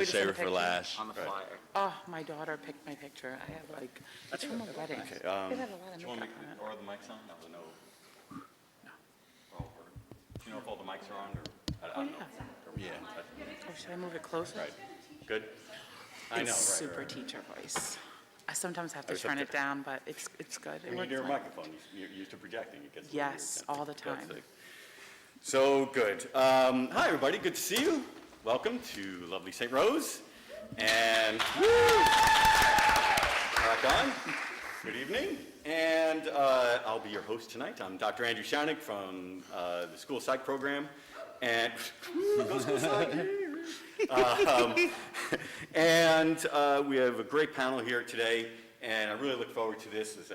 to save her for last. On the flyer. Oh, my daughter picked my picture. I have like, it's from a wedding. Okay, It had a lot of Do you want makeup me on it. to, or the mic's on? No, no. No. Oh, do you know if all the mics are on, or, I Oh, don't know. yeah. Oh, should I move it closer? Right, good? I know, right, It's super right. teacher voice. I sometimes have to was turn up it down, but it's good. It When you works hear a fine. microphone, you're used to projecting, it gets a little weird. Yes, all the time. That's it. So, good. Hi, everybody, good to see you. Welcome to lovely St. Rose. And, woo! Rock on. Good evening. And I'll be your host tonight. I'm Dr. Andrew Shanik from the School Psych program. And, go School Psych! And we have a great panel here today, and I really look forward to this, as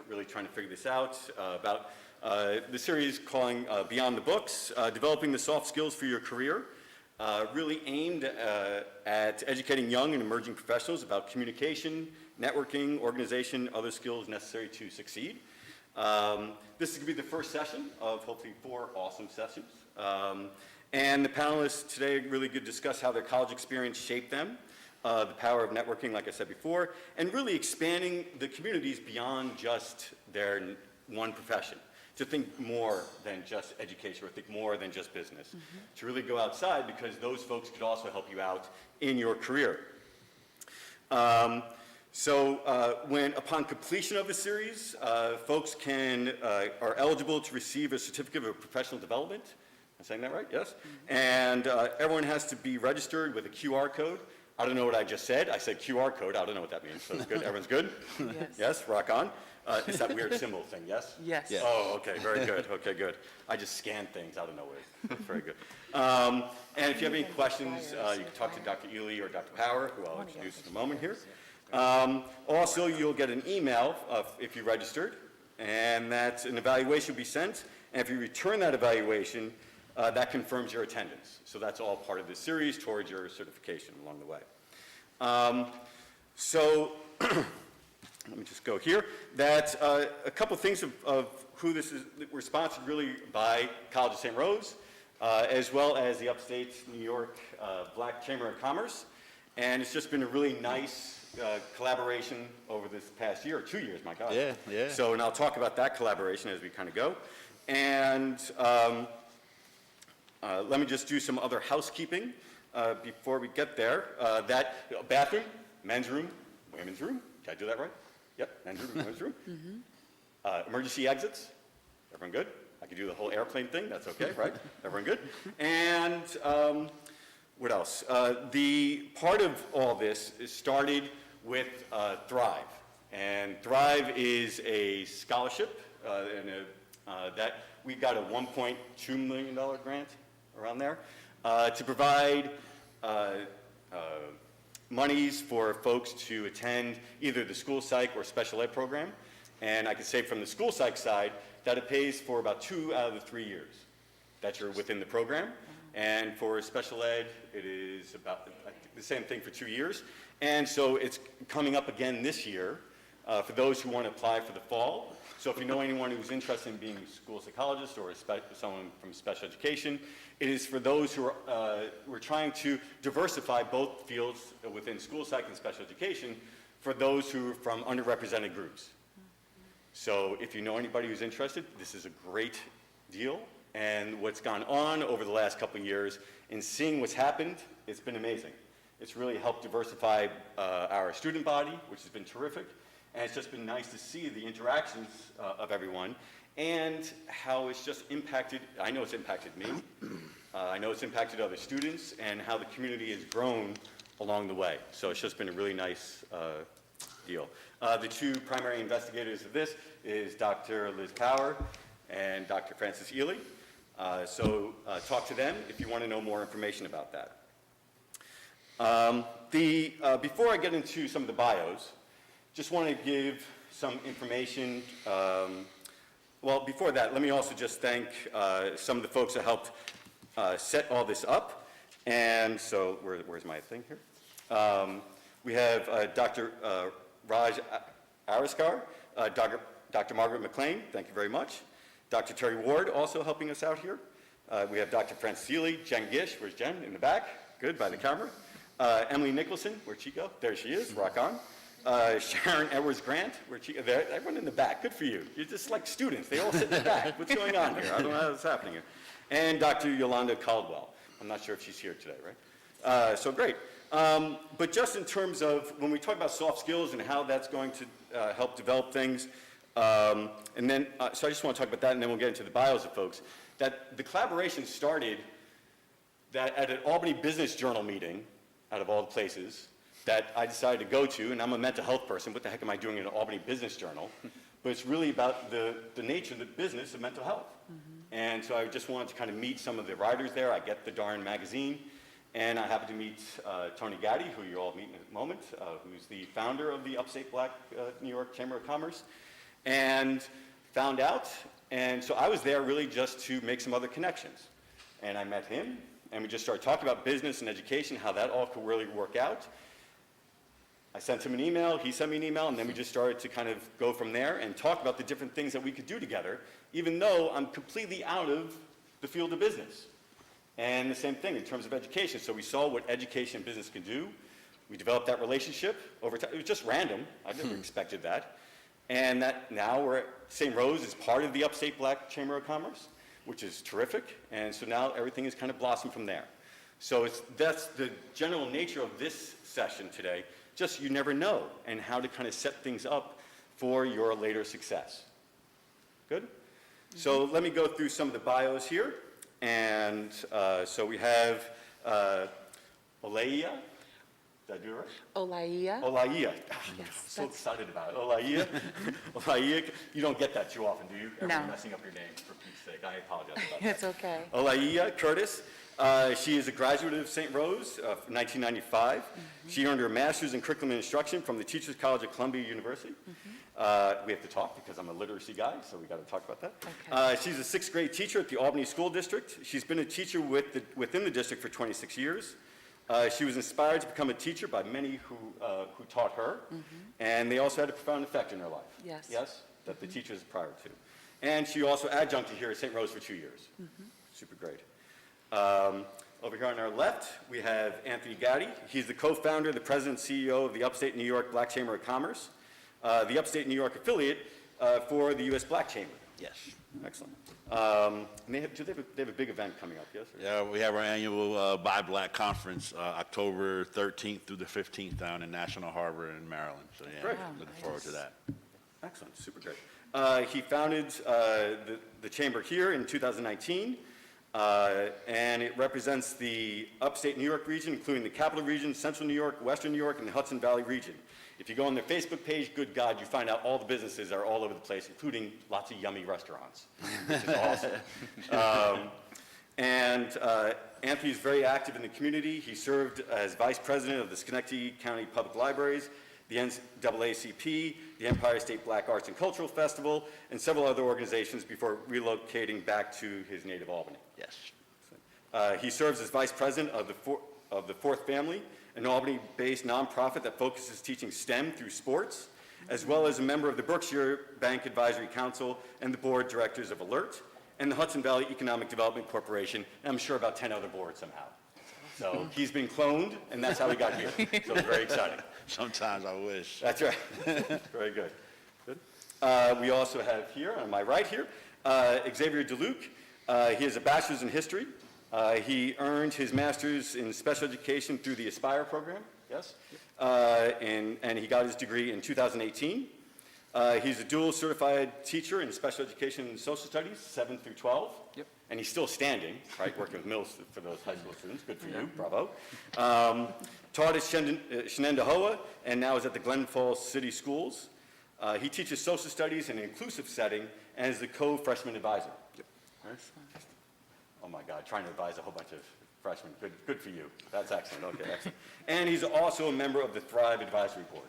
really trying to figure this out, about the series calling Beyond the Books, Developing the Soft Skills for Your Career, really aimed at educating young and emerging professionals about communication, networking, organization, other skills necessary to succeed. This is going to be the first session of hopefully 4 awesome sessions. And the panelists today really could discuss how their college experience shaped them, the power of networking, like I said before, and really expanding the communities beyond just their one profession, to think more than just education, or think more than just business, to really go outside, because those folks could also help you out in your career. When upon completion of the series, folks are eligible to receive a certificate of professional development. Am I saying that right? Yes? And everyone has to be registered with a QR code. I don't know what I just said. I said QR code. I don't know what that means. So it's good. Everyone's good? Yes. Yes? Rock on. It's that weird symbol thing, yes? Yes. Yeah. Oh, okay. Very good. Okay, good. I just scan things. I don't know what. Very good. And if you have any questions, you can talk to Dr. Ely or Dr. Power, who I'll introduce in a moment here. Also, you'll get an email if you registered, and that's an evaluation will be sent. And if you return that evaluation, that confirms your attendance. So that's all part of this series towards your certification along the way. Let me just go here. That a couple things of who this is. We're sponsored really by College of St. Rose, as well as the Upstate New York Black Chamber of Commerce. And it's just been a really nice collaboration over this past year, or 2 years, my God. Yeah, yeah. So, and I'll talk about that collaboration as we kind of go. And let me just do some other housekeeping before we get there. Bathroom, men's room, women's room. Did I do that right? Yep, men's room, women's room. Emergency exits. Everyone good? I could do the whole airplane thing. That's okay, right? Everyone good? And what else? The part of all this is started with Thrive. And Thrive is a scholarship that we got a $1.2 million grant around there to provide monies for folks to attend either the school psych or special ed program. And I can say from the school psych side that it pays for about 2 out of the 3 years that you're within the program. And for special ed, it is about the same thing for 2 years. And so it's coming up again this year for those who want to apply for the fall. So if you know anyone who's interested in being a school psychologist or someone from special education, it is for those who are we're trying to diversify both fields within school psych and special education for those who are from underrepresented groups. So if you know anybody who's interested, this is a great deal. And what's gone on over the last couple of years in seeing what's happened, it's been amazing. It's really helped diversify our student body, which has been terrific. And it's just been nice to see the interactions of everyone and how it's just impacted, I know it's impacted me, I know it's impacted other students, and how the community has grown along the way. So it's just been a really nice deal. The 2 primary investigators of this is Dr. Liz Power and Dr. Francis Ely. Talk to them if you want to know more information about that. Before I get into some of the bios, just want to give some information. Well, before that, let me also just thank some of the folks that helped set all this up. And so, where's my thing here? We have Dr. Raj Ariskar, Dr. Margaret McLean, thank you very much. Dr. Terry Ward also helping us out here. We have Dr. Francili, Jen Gish, where's Jen? In the back, good, by the camera. Emily Nicholson, where'd she go? There she is, rock on. Sharon Edwards Grant, where'd she go? There, everyone in the back, good for you. You're just like students, they all sit in the back. What's going on here? I don't know what's happening here. And Dr. Yolanda Caldwell. I'm not sure if she's here today, right? So great. But just in terms of when we talk about soft skills and how that's going to help develop things, so I just want to talk about that, and then we'll get into the bios of folks, that the collaboration started that at an Albany Business Journal meeting, out of all the places, that I decided to go to, and I'm a mental health person, what the heck am I doing in an Albany Business Journal? But it's really about the nature of the business of mental health. And so I just wanted to kind of meet some of the writers there. I get the darn magazine, and I happened to meet Tony Gaddy, who you'll all meet in a moment, who's the founder of the Upstate Black New York Chamber of Commerce, and found out. And so I was there really just to make some other connections. And I met him, and we just started talking about business and education, how that all could really work out. I sent him an email, he sent me an email, and then we just started to kind of go from there and talk about the different things that we could do together, even though I'm completely out of the field of business. And the same thing in terms of education. So we saw what education and business can do. We developed that relationship over time. It was just random. I never expected that. And that now we're at St. Rose is part of the Upstate Black Chamber of Commerce, which is terrific. And so now everything has kind of blossomed from there. So that's the general nature of this session today. Just you never know, and how to kind of set things up for your later success. Good? So let me go through some of the bios here. And so we have Olaia. Did I do it right? Olaia. Olaia. I'm Yes, so that's- excited about it. Olaia. Olaia. You don't get that too often, do you? No. Everyone messing up your name, for Pete's sake. I apologize about that. It's okay. Olaia Curtis. She is a graduate of St. Rose, 1995. She earned her master's in curriculum and instruction from the Teachers College of Columbia University. We have to talk because I'm a literacy guy, so we got to talk about that. Okay. She's a sixth grade teacher at the Albany School District. She's been a teacher within the district for 26 years. She was inspired to become a teacher by many who taught her, and they also had a profound effect in her life. Yes. Yes, that the teachers prior to. And she also adjuncted here at St. Rose for 2 years. Super great. Over here on our left, we have Anthony Gaddy. He's the co-founder, the president and CEO of the Upstate New York Black Chamber of Commerce, the Upstate New York affiliate for the U.S. Black Chamber. Yes. Excellent. And they have a big event coming up, yes? Or? Yeah, we have our annual Buy Black Conference, October 13th through the 15th down in National Harbor in Maryland. So yeah, Great. looking forward to that. Excellent, super great. He founded the chamber here in 2019, and it represents the upstate New York region, including the Capital Region, Central New York, Western New York, and the Hudson Valley region. If you go on their Facebook page, good God, you find out all the businesses are all over the place, including lots of yummy restaurants, which is awesome. Anthony's very active in the community. He served as vice president of the Schenectady County Public Libraries, the NAACP, the Empire State Black Arts and Cultural Festival, and several other organizations before relocating back to his native Albany. Yes. He serves as vice president of the Fourth Family, an Albany-based nonprofit that focuses teaching STEM through sports, as well as a member of the Berkshire Bank Advisory Council and the board directors of ALERT and the Hudson Valley Economic Development Corporation, and I'm sure about 10 other boards somehow. So he's been cloned, and that's how he got here. So it's very exciting. Sometimes I wish. That's right. Very good. Good. We also have here, on my right here, Xavier DeLuc. He has a bachelor's in history. He earned his master's in special education through the Aspire program, yes? And he got his degree in 2018. He's a dual certified teacher in special education and social studies, 7 through 12. Yep. And he's still standing, right, working with middle for those high school students. Good for you, bravo. Taught at Shenendahowa and now is at the Glen Falls City Schools. He teaches social studies in an inclusive setting and is the co-freshman advisor. Yep. Right? Oh my God, trying to advise a whole bunch of freshmen. Good for you. That's excellent. Okay, excellent. And he's also a member of the Thrive Advisory Board.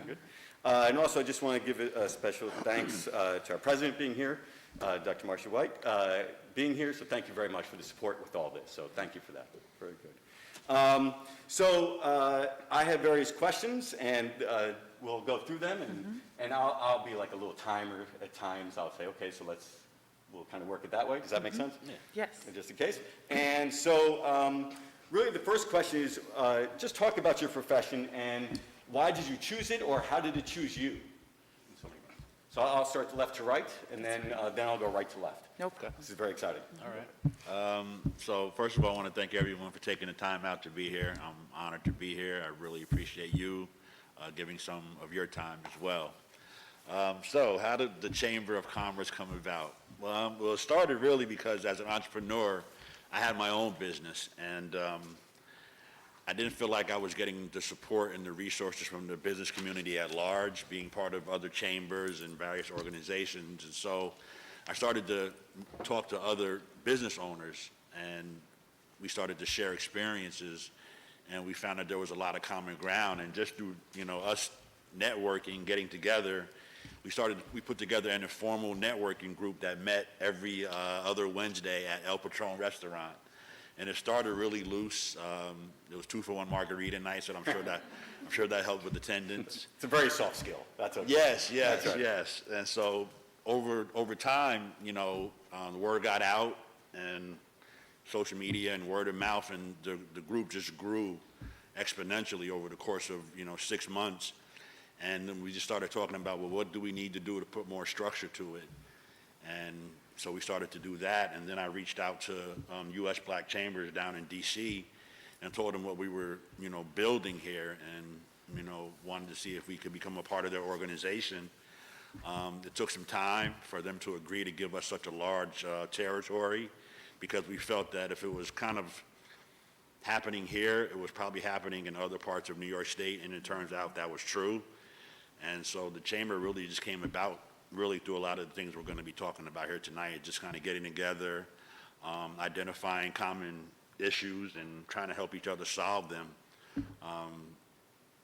Good. And also, I just want to give a special thanks to our president being here, Dr. Marcia White, being here. So thank you very much for the support with all this. So thank you for that. Very good. I have various questions, and we'll go through them, and I'll be like a little timer at times. I'll say, okay, so we'll kind of work it that way. Does that make sense? Yes. Just in case. And so Really, the first question is just talk about your profession and why did you choose it, or how did it choose you? So I'll start left to right, and then I'll go right to left. Nope. This is very exciting. All right. So first of all, I want to thank everyone for taking the time out to be here. I'm honored to be here. I really appreciate you giving some of your time as well. So how did the Chamber of Commerce come about? Well, it started really because as an entrepreneur, I had my own business, and I didn't feel like I was getting the support and the resources from the business community at large, being part of other chambers and various organizations. And so I started to talk to other business owners, and we started to share experiences, and we found that there was a lot of common ground. And just through, us networking, getting together, we put together an informal networking group that met every other Wednesday at El Patron Restaurant. And it started really loose. It was 2-for-1 margarita nights, and I'm sure that helped with attendance. It's a very soft skill. That's okay. Yes, That's right. yes. And so over time, the word got out, and social media and word of mouth, and the group just grew exponentially over the course of 6 months. And then we just started talking about, well, what do we need to do to put more structure to it? And so we started to do that, and then I reached out to U.S. Black Chambers down in D.C. and told them what we were, building here, and, wanted to see if we could become a part of their organization. It took some time for them to agree to give us such a large territory, because we felt that if it was kind of happening here, it was probably happening in other parts of New York State, and it turns out that was true. And so the chamber really just came about really through a lot of the things we're going to be talking about here tonight, just kind of getting together, identifying common issues and trying to help each other solve them.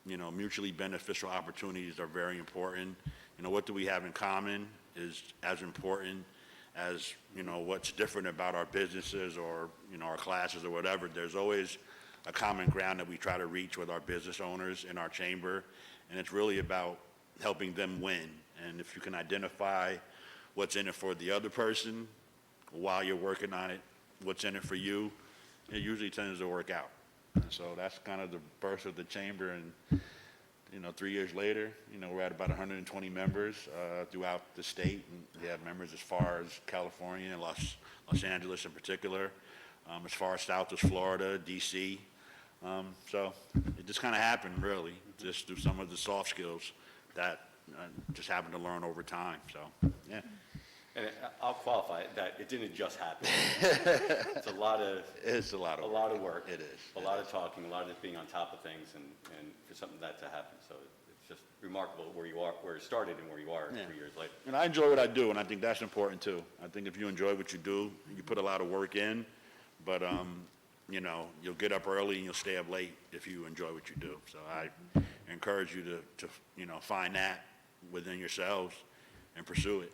Mutually beneficial opportunities are very important. What do we have in common is as important as, what's different about our businesses or, our classes or whatever. There's always a common ground that we try to reach with our business owners in our chamber, and it's really about helping them win. And if you can identify what's in it for the other person while you're working on it, what's in it for you, it usually tends to work out. And so that's kind of the birth of the chamber. And 3 years later, we're at about 120 members throughout the state, and we have members as far as California and Los Angeles in particular, as far south as Florida, D.C. So it just kind of happened, really, just through some of the soft skills that just happened to learn over time. So, yeah. And I'll qualify it that it didn't just happen. It's a lot of work. It is. A lot of talking, a lot of being on top of things, and for something like that to happen. So it's just remarkable where you are, where it started, and where you are 3 years later. And I enjoy what I do, and I think that's important too. I think if you enjoy what you do, you put a lot of work in, but you'll get up early and you'll stay up late if you enjoy what you do. So I encourage you to find that within yourselves and pursue it.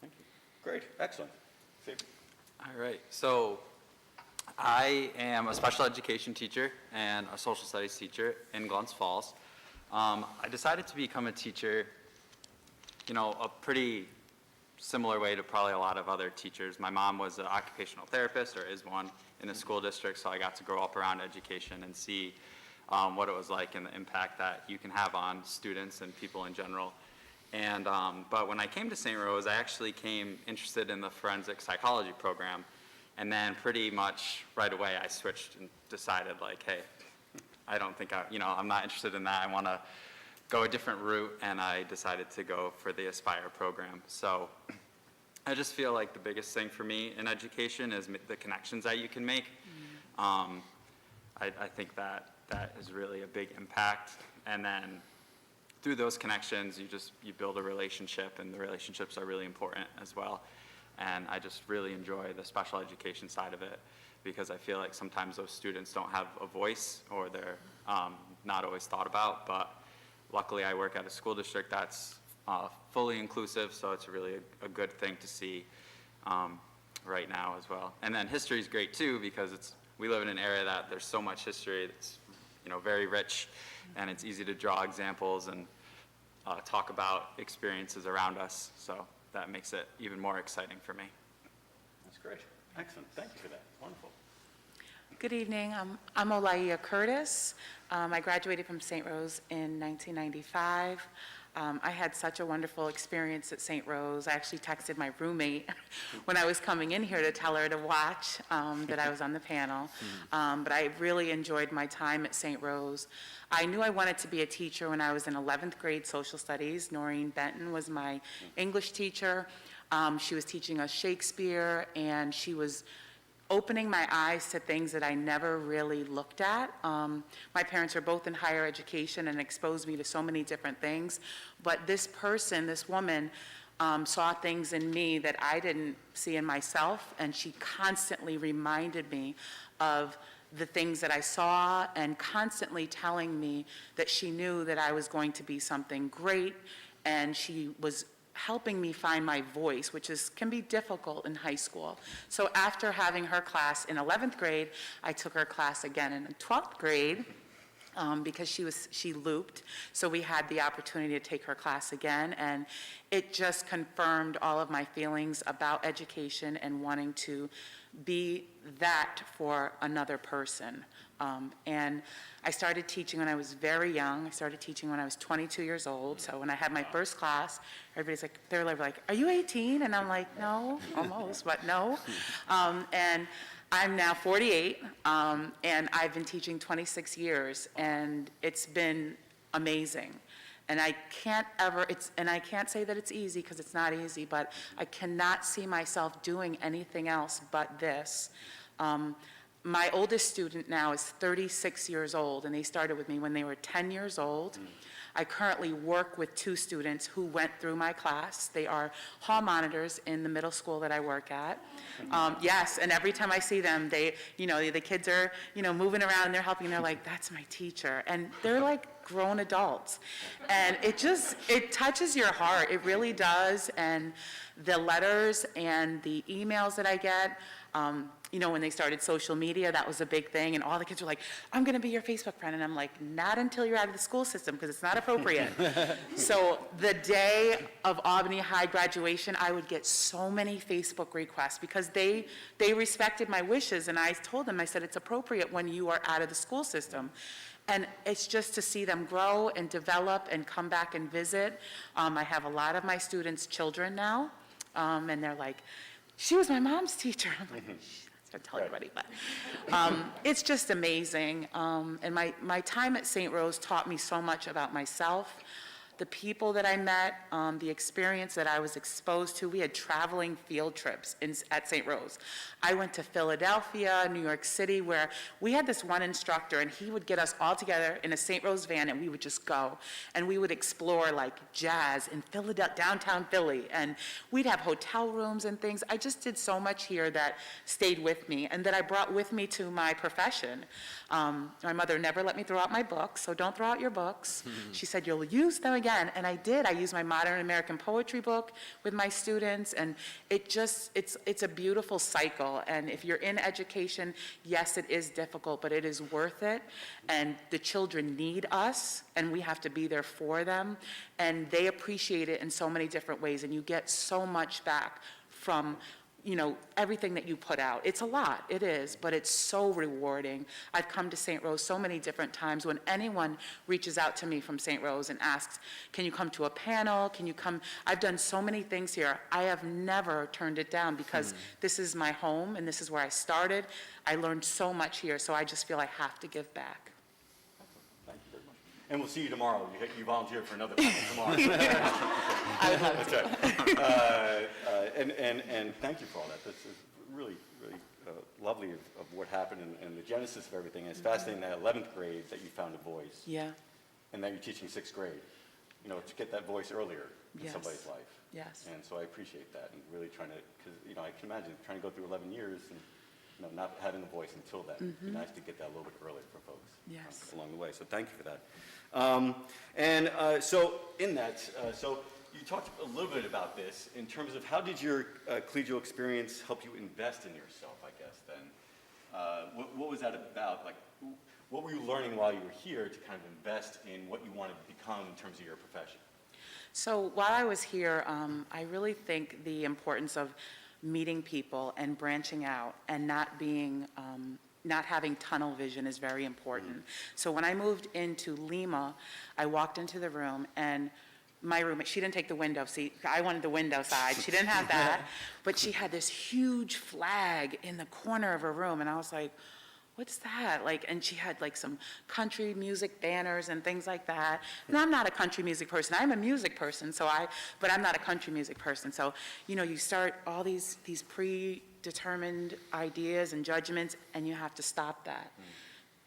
Thank you. Great. Excellent. Steve? All right. So I am a special education teacher and a social studies teacher in Glens Falls. I decided to become a teacher, a pretty similar way to probably a lot of other teachers. My mom was an occupational therapist, or is one, in the school district, so I got to grow up around education and see what it was like and the impact that you can have on students and people in general. And but when I came to St. Rose, I actually came interested in the forensic psychology program, and then pretty much right away I switched and decided, like, hey, I don't think I'm not interested in that. I want to go a different route, and I decided to go for the Aspire program. So I just feel like the biggest thing for me in education is the connections that you can make. I think that is really a big impact, and then through those connections, you build a relationship, and the relationships are really important as well. And I just really enjoy the special education side of it, because I feel like sometimes those students don't have a voice, or they're not always thought about. But luckily, I work at a school district that's fully inclusive, so it's really a good thing to see right now as well. And then history is great too, because we live in an area that there's so much history that's very rich, and it's easy to draw examples and talk about experiences around us. So that makes it even more exciting for me. That's great. Excellent. Thank you for that. Wonderful. Good evening. I'm Olaya Curtis. I graduated from St. Rose in 1995. I had such a wonderful experience at St. Rose. I actually texted my roommate when I was coming in here to tell her to watch that I was on the panel. But I really enjoyed my time at St. Rose. I knew I wanted to be a teacher when I was in 11th grade social studies. Noreen Benton was my English teacher. She was teaching us Shakespeare, and she was opening my eyes to things that I never really looked at. My parents are both in higher education and exposed me to so many different things. But this person, this woman, saw things in me that I didn't see in myself, and she constantly reminded me of the things that I saw and constantly telling me that she knew that I was going to be something great, and she was helping me find my voice, which can be difficult in high school. So after having her class in 11th grade, I took her class again in 12th grade because she looped. So we had the opportunity to take her class again, and it just confirmed all of my feelings about education and wanting to be that for another person. And I started teaching when I was very young. I started teaching when I was 22 years old. So when I had my first class, everybody's like, they're like, are you 18? And I'm like, no, almost, but no. And I'm now 48, and I've been teaching 26 years, and it's been amazing. And I can't say that it's easy, because it's not easy, but I cannot see myself doing anything else but this. My oldest student now is 36 years old, and they started with me when they were 10 years old. I currently work with 2 students who went through my class. They are hall monitors in the middle school that I work at. Yes, and every time I see them, the kids are, moving around, and they're helping, and they're like, that's my teacher. And they're like grown adults. And it touches your heart. It really does. And the letters and the emails that I get, when they started social media, that was a big thing, and all the kids were like, I'm going to be your Facebook friend, and I'm like, not until you're out of the school system, because it's not appropriate. So the day of Albany High graduation, I would get so many Facebook requests, because they respected my wishes, and I told them, I said, it's appropriate when you are out of the school system. And it's just to see them grow and develop and come back and visit. I have a lot of my students' children now, and they're like, she was my mom's teacher. I'm like, don't tell everybody, but it's just amazing. And my time at St. Rose taught me so much about myself, the people that I met, the experience that I was exposed to. We had traveling field trips at St. Rose. I went to Philadelphia, New York City, where we had this one instructor, and he would get us all together in a St. Rose van, and we would just go. And we would explore like jazz in downtown Philly, and we'd have hotel rooms and things. I just did so much here that stayed with me and that I brought with me to my profession. My mother never let me throw out my books, so don't throw out your books. She said, you'll use them again, and I did. I used my modern American poetry book with my students, and it's a beautiful cycle. And if you're in education, yes, it is difficult, but it is worth it. And the children need us, and we have to be there for them. And they appreciate it in so many different ways, and you get so much back from everything that you put out. It's a lot, it is, but it's so rewarding. I've come to St. Rose so many different times. When anyone reaches out to me from St. Rose and asks, can you come to a panel? Can you come? I've done so many things here. I have never turned it down, because this is my home and this is where I started. I learned so much here, so I just feel I have to give back. Thank you very much. And we'll see you tomorrow. You volunteered for another panel tomorrow. I would love to. That's right. And thank you for all that. This is really, really lovely of what happened and the genesis of everything. And it's fascinating that 11th grade that you found a voice. Yeah. And that you're teaching 6th grade, to get that voice earlier in Yes. somebody's life. Yes. And so I appreciate that, and really trying to, because, I can imagine trying to go through 11 years and, not having a voice until then. It'd be nice to get that a little bit earlier for folks. Yes. Along the way. So thank you for that. So in that, so you talked a little bit about this in terms of how did your collegial experience help you invest in yourself, I guess, then? What was that about? Like, what were you learning while you were here to kind of invest in what you wanted to become in terms of your profession? So while I was here, I really think the importance of meeting people and branching out and not being not having tunnel vision is very important. So when I moved into Lima, I walked into the room, and my roommate, she didn't take the window seat. I wanted the window side. She didn't have that. But she had this huge flag in the corner of her room, and I was like, what's that? Like, and she had like some country music banners and things like that. And I'm not a country music person. I'm a music person, but I'm not a country music person. So, you know, you start all these predetermined ideas and judgments, and you have to stop that.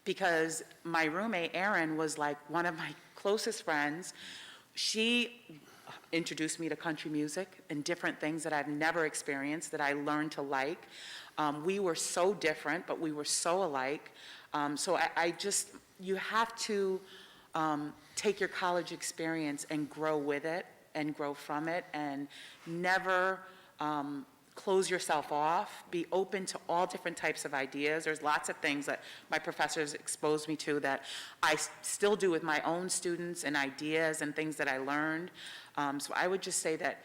Because my roommate, Erin, was like one of my closest friends. She introduced me to country music and different things that I've never experienced that I learned to like. We were so different, but we were so alike. So you have to take your college experience and grow with it and grow from it, and never close yourself off. Be open to all different types of ideas. There's lots of things that my professors exposed me to that I still do with my own students, and ideas and things that I learned. So I would just say that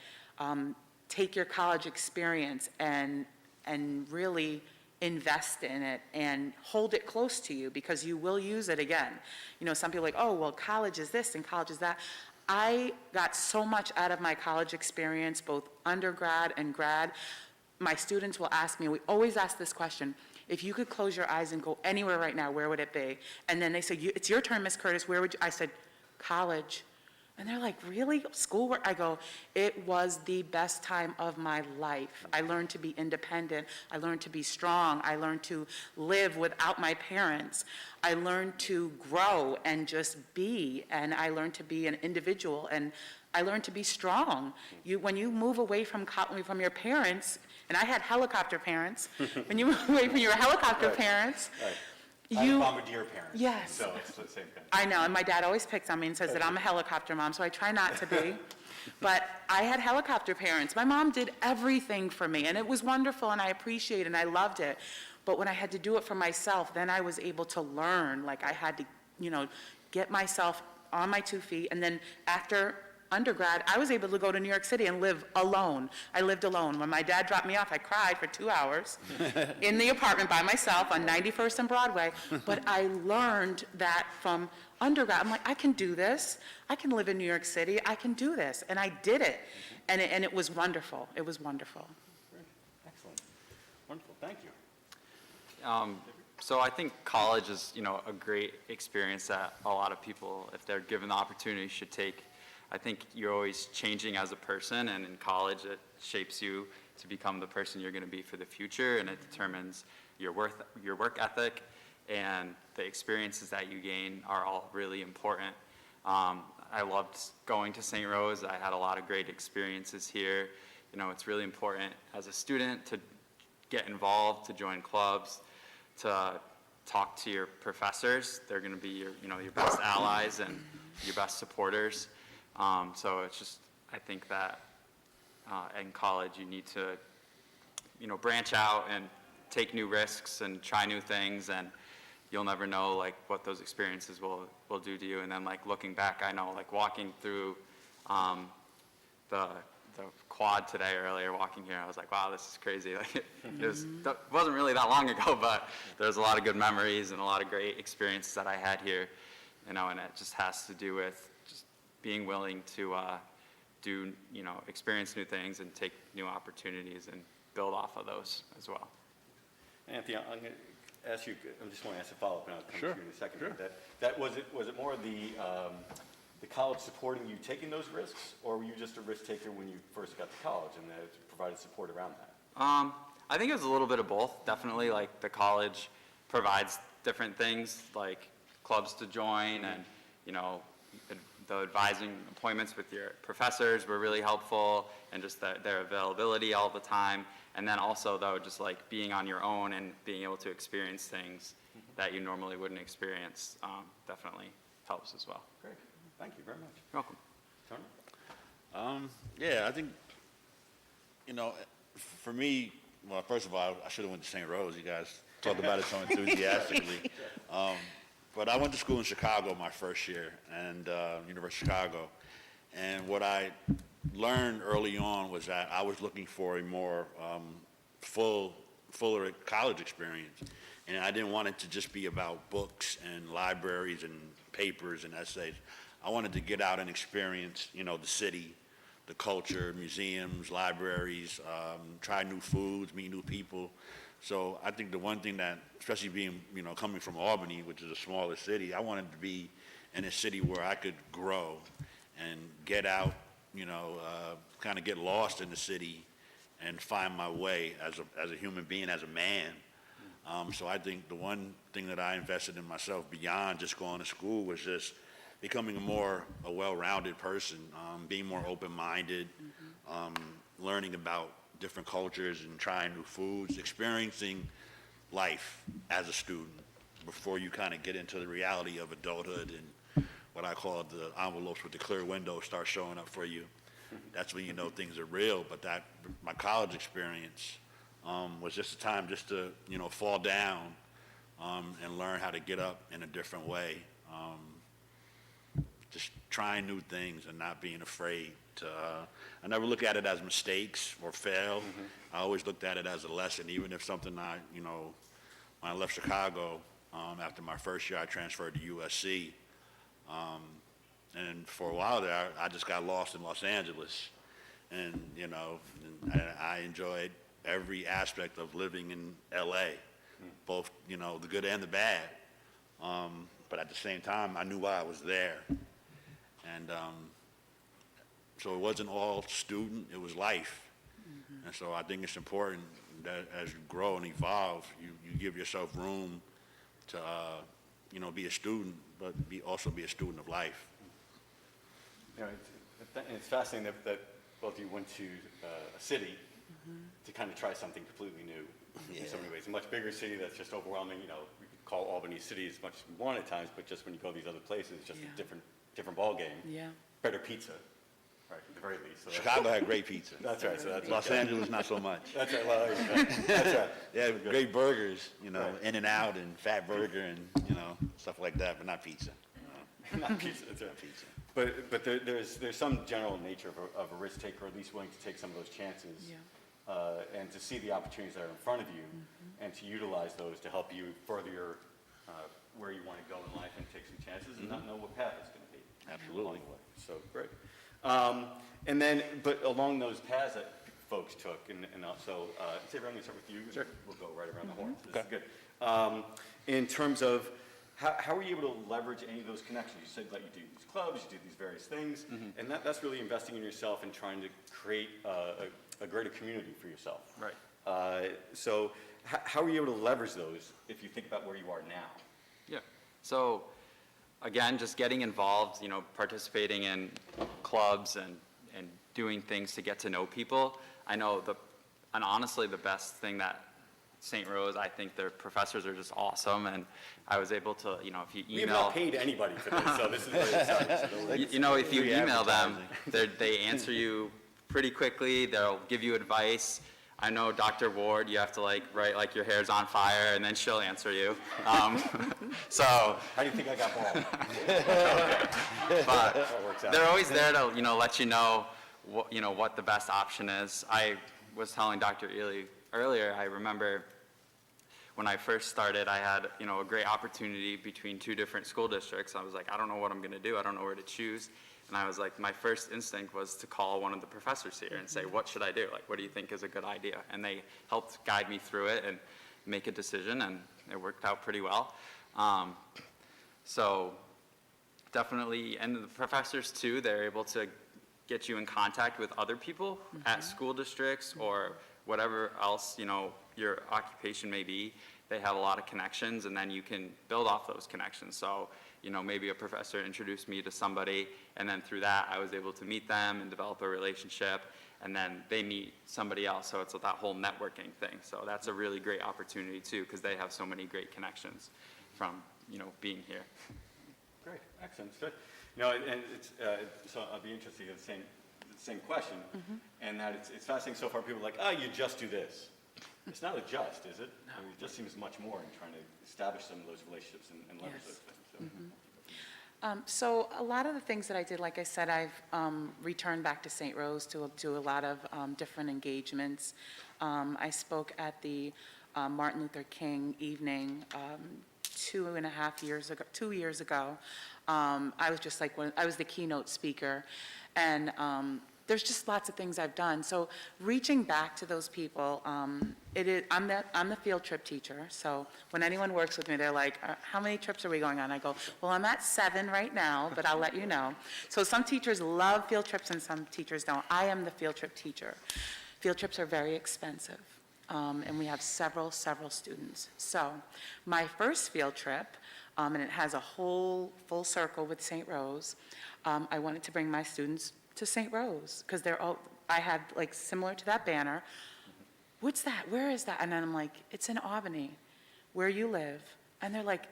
take your college experience and really invest in it and hold it close to you, because you will use it again. You know, some people are like, oh, well, college is this and college is that. I got so much out of my college experience, both undergrad and grad. My students will ask me, we always ask this question, if you could close your eyes and go anywhere right now, where would it be? And then they say, it's your turn, Miss Curtis, where would you? I said, college. And they're like, really? Schoolwork? I go, it was the best time of my life. I learned to be independent. I learned to be strong. I learned to live without my parents. I learned to grow and just be, and I learned to be an individual, and I learned to be strong. When you move away from your parents, and I had helicopter parents, when you move away from your helicopter parents, I have bombardier parents. Yes. So it's the same thing. I know, and my dad always picks on me and says that I'm a helicopter mom, so I try not to be. But I had helicopter parents. My mom did everything for me, and it was wonderful, and I appreciate it, and I loved it. But when I had to do it for myself, then I was able to learn. Like, I had to, you know, get myself on my 2 feet, and then after undergrad, I was able to go to New York City and live alone. I lived alone. When my dad dropped me off, I cried for 2 hours in the apartment by myself on 91st and Broadway. But I learned that from undergrad. I'm like, I can do this. I can live in New York City. I can do this. And I did it. And it was wonderful. It was wonderful. Excellent. Wonderful. Thank you. So I think college is, you know, a great experience that a lot of people, if they're given the opportunity, should take. I think you're always changing as a person, and in college it shapes you to become the person you're going to be for the future, and it determines your work ethic, and the experiences that you gain are all really important. I loved going to St. Rose. I had a lot of great experiences here. You know, it's really important as a student to get involved, to join clubs, to talk to your professors. They're going to be your best allies and your best supporters. So it's just, I think that in college you need to, you know, branch out and take new risks and try new things, and you'll never know like what those experiences will do to you. And then like looking back, I know like walking through the quad today earlier, walking here, I was like, wow, this is crazy. Like it wasn't really that long ago, but there's a lot of good memories and a lot of great experiences that I had here, you know, and it just has to do with just being willing to do, you know, experience new things and take new opportunities and build off of those as well. Anthony, I'm going to ask you, I just want to ask a follow-up, and I'll come Sure, to you in a second. sure. That was it more the college supporting you taking those risks, or were you just a risk taker when you first got to college and that it provided support around that? I think it was a little bit of both. Definitely, like the college provides different things, like clubs to join, and you know, the advising appointments with your professors were really helpful, and just their availability all the time. And then also, though, just like being on your own and being able to experience things that you normally wouldn't experience definitely helps as well. Great. Thank you very much. You're welcome. Tony? Yeah, I think, you know, for me, well, first of all, I should have went to St. Rose. You guys talked about it so enthusiastically. But I went to school in Chicago my first year, and University of Chicago. And what I learned early on was that I was looking for a more fuller college experience. And I didn't want it to just be about books and libraries and papers and essays. I wanted to get out and experience, the city, the culture, museums, libraries, try new foods, meet new people. So I think the one thing that, especially being, coming from Albany, which is a smaller city, I wanted to be in a city where I could grow and get out, kind of get lost in the city and find my way as a human being, as a man. So I think the one thing that I invested in myself beyond just going to school was just becoming a well-rounded person, being more open-minded, learning about different cultures and trying new foods, experiencing life as a student before you kind of get into the reality of adulthood and what I call the envelopes with the clear windows start showing up for you. That's when you know things are real. But my college experience was just a time just to, fall down and learn how to get up in a different way. Just trying new things and not being afraid to, I never look at it as mistakes or fail. I always looked at it as a lesson, even if something when I left Chicago, after my first year, I transferred to USC. And for a while there, I just got lost in Los Angeles. And, I enjoyed every aspect of living in LA, both, the good and the bad. But at the same time, I knew why I was there. And so it wasn't all student, it was life. And so I think it's important that as you grow and evolve, you give yourself room to, be a student, but also be a student of life. It's fascinating that both of you went to a city to kind of try something completely new in so many ways. A much bigger city that's just overwhelming. We could call Albany City as much as we want at times, but just when you go to these other places, it's just a different ball game. Yeah. Better pizza, right, at the very least. So Chicago had great pizza. that's right. So that's Los Angeles, not so much. That's right. Well, that's right. Yeah, great burgers, Right. In-N-Out and Fat Burger and, stuff like that, but not pizza. Not pizza. That's right. Pizza. But there's some general nature of a risk taker, or at least willing to take some of those chances, and to see the opportunities that are in front of you, and to utilize those to help you further your where you want to go in life and take some chances and not know what path it's going to be. Absolutely. Along the way. So great. And then, but along those paths that folks took, and also, Xavier, I'm going to start with you. Sure. We'll go right around the horn. So this is good. In terms of how are you able to leverage any of those connections? You said that you do these clubs, you do these various things, and that's really investing in yourself and trying to create a greater community for yourself. Right. So how are you able to leverage those if you think about where you are now? Yeah. So again, just getting involved, participating in clubs and doing things to get to know people. I know and honestly, the best thing that St. Rose, I think their professors are just awesome, and I was able to, if you We have not email, paid anybody for this, so this is very exciting. So if you Free email them, advertising. they answer you pretty quickly. They'll give you advice. I know Dr. Ward, you have to write like your hair's on fire, and then she'll answer you. So How do you think I got bald? but That works out. they're always there to, let you know what the best option is. I was telling Dr. Ely earlier, I remember when I first started, I had, a great opportunity between two different school districts. I was like, I don't know what I'm going to do. I don't know where to choose. And I was like, my first instinct was to call one of the professors here and say, what should I do? What do you think is a good idea? And they helped guide me through it and make a decision, and it worked out pretty well. So definitely, and the professors too, they're able to get you in contact with other people at school districts or whatever else, your occupation may be. They have a lot of connections, and then you can build off those connections. So, maybe a professor introduced me to somebody, and then through that, I was able to meet them and develop a relationship, and then they meet somebody else. So it's that whole networking thing. So that's a really great opportunity too, because they have so many great connections from, being here. Great, excellent, good. And it's, so I'll be interested in the same question, and that it's fascinating so far. People are like, you just do this. It's not a just, is it? No. I mean, it just seems much more in trying to establish some of those relationships and leverage those things. So. So a lot of the things that I did, like I said, I've returned back to St. Rose to do a lot of different engagements. I spoke at the Martin Luther King evening 2 years ago. I was just like, I was the keynote speaker, and there's just lots of things I've done. So reaching back to those people, I'm the field trip teacher, so when anyone works with me, they're like, how many trips are we going on? I go, well, I'm at 7 right now, but I'll let you know. So some teachers love field trips and some teachers don't. I am the field trip teacher. Field trips are very expensive, and we have several students. So my first field trip, and it has a whole full circle with St. Rose, I wanted to bring my students to St. Rose, because I had like similar to that banner. What's that? Where is that? And then I'm like, it's in Albany, where you live. And they're like,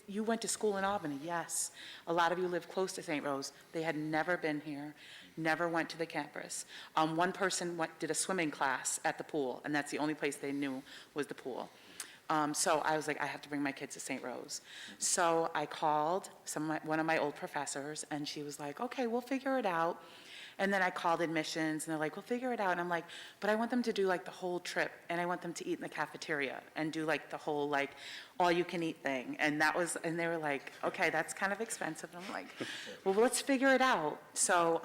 you went to school in Albany? Yes. A lot of you live close to St. Rose. They had never been here, never went to the campus. One person did a swimming class at the pool, and that's the only place they knew was the pool. So I was like, I have to bring my kids to St. Rose. So I called one of my old professors, and she was like, okay, we'll figure it out. And then I called admissions, and they're like, we'll figure it out. And I'm like, but I want them to do like the whole trip, and I want them to eat in the cafeteria and do like the whole like all-you-can-eat thing. And and they were like, okay, that's kind of expensive. And I'm like, well, let's figure it out. So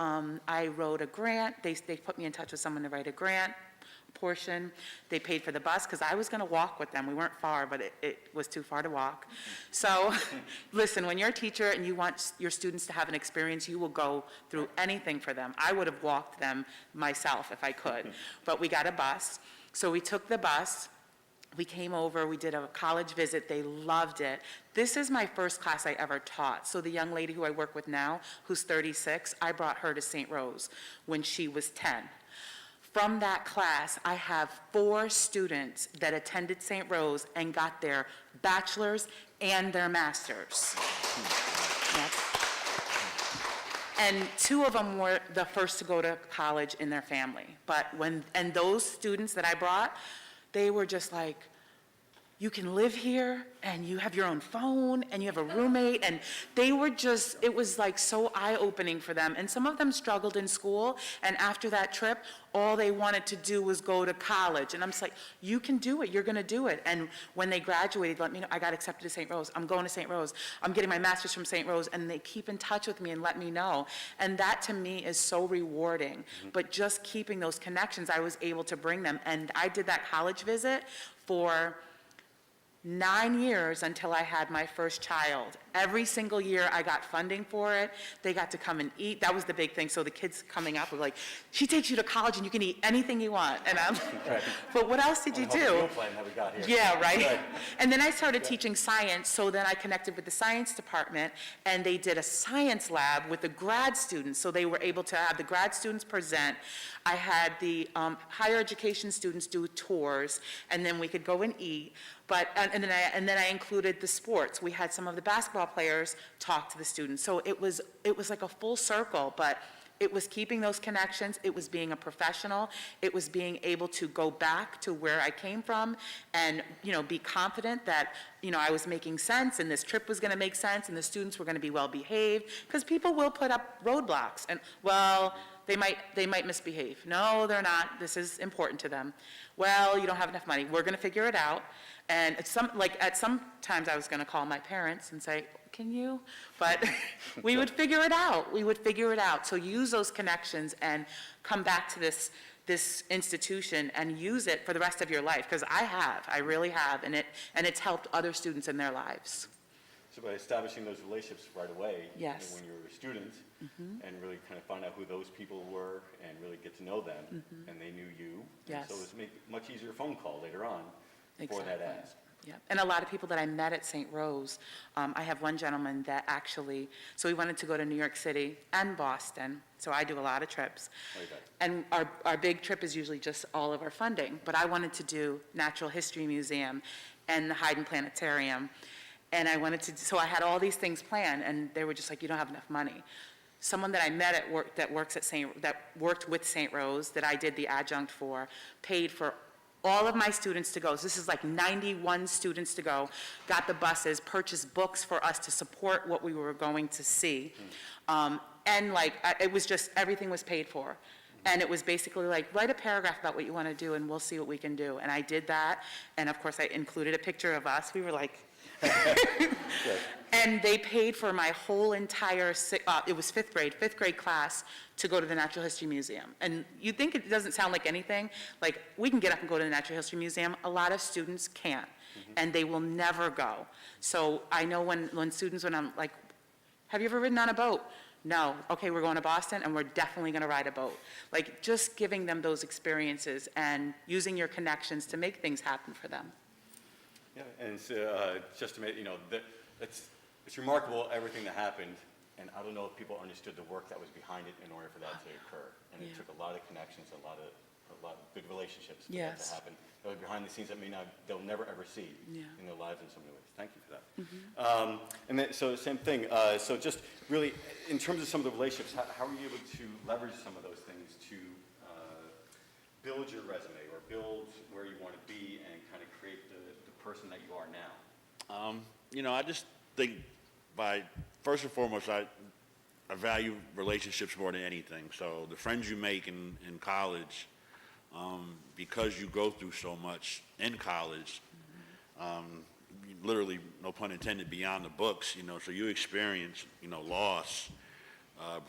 I wrote a grant. They put me in touch with someone to write a grant portion. They paid for the bus, because I was going to walk with them. We weren't far, but it was too far to walk. So listen, when you're a teacher and you want your students to have an experience, you will go through anything for them. I would have walked them myself if I could, but we got a bus. So we took the bus. We came over, we did a college visit, they loved it. This is my first class I ever taught. So the young lady who I work with now, who's 36, I brought her to St. Rose when she was 10. From that class, I have 4 students that attended St. Rose and got their bachelor's and their master's. Yes. And 2 of them were the first to go to college in their family. And those students that I brought, they were just like, you can live here, and you have your own phone, and you have a roommate, and they were just, it was like so eye-opening for them. And some of them struggled in school, and after that trip, all they wanted to do was go to college. And I'm just like, you can do it, you're gonna do it. And when they graduated, let me know, I got accepted to St. Rose, I'm going to St. Rose, I'm getting my master's from St. Rose, and they keep in touch with me and let me know. And that to me is so rewarding. But just keeping those connections, I was able to bring them. And I did that college visit for 9 years until I had my first child. Every single year I got funding for it. They got to come and eat. That was the big thing. So the kids coming up were like, she takes you to college and you can eat anything you want. And I'm Right. but what else did you do? Meal plan that we got here. Yeah, right? Good. And then I started teaching science, so then I connected with the science department, and they did a science lab with the grad students, so they were able to have the grad students present. I had the higher education students do tours, and then we could go and eat. And then I included the sports. We had some of the basketball players talk to the students. So it was like a full circle, but it was keeping those connections, it was being a professional, it was being able to go back to where I came from and, be confident that, I was making sense and this trip was gonna make sense and the students were gonna be well behaved, because people will put up roadblocks and, well, they might misbehave. No, they're not, this is important to them. Well, you don't have enough money, we're gonna figure it out. And at some times I was gonna call my parents and say, can you? But we would figure it out. So use those connections and come back to this institution and use it for the rest of your life, because I really have, and it's helped other students in their lives. So by establishing those relationships right away, Yes. when you were a student, and really kind of find out who those people were and really get to know them, and they knew you. Yes. So it's make much easier phone call later on for that Exactly. ask. Yeah, and a lot of people that I met at St. Rose, I have one gentleman that actually, so we wanted to go to New York City and Boston, so I do a lot of trips. Okay. And our big trip is usually just all of our funding, but I wanted to do Natural History Museum and the Hayden Planetarium, and so I had all these things planned, and they were just like, you don't have enough money. Someone that I met at work that worked with St. Rose, that I did the adjunct for, paid for all of my students to go. So this is like 91 students to go, got the buses, purchased books for us to support what we were going to see. And it was just, everything was paid for. And it was basically like, write a paragraph about what you want to do, and we'll see what we can do. And I did that, and of course, I included a picture of us. We were like, and they paid for my whole entire, it was fifth grade class to go to the Natural History Museum. And you think it doesn't sound like anything, like, we can get up and go to the Natural History Museum. A lot of students can't, and they will never go. So I know when students, when I'm like, have you ever ridden on a boat? No. Okay, we're going to Boston, and we're definitely going to ride a boat. Like, just giving them those experiences and using your connections to make things happen for them. Yeah, and it's, just to make, it's remarkable everything that happened, and I don't know if people understood the work that was behind it in order for that to occur. And it Yeah. took a lot of connections, a lot of good relationships for that Yes. to happen. That was behind the scenes that they'll never ever see Yeah. in their lives in so many ways. Thank you for that. And then, so same thing, so just really, in terms of some of the relationships, how were you able to leverage some of those things to build your resume or build where you want to be and kind of create the person that you are now? I just think first and foremost, I value relationships more than anything. So the friends you make in college, because you go through so much in college, literally, no pun intended, beyond the books, so you experience, loss,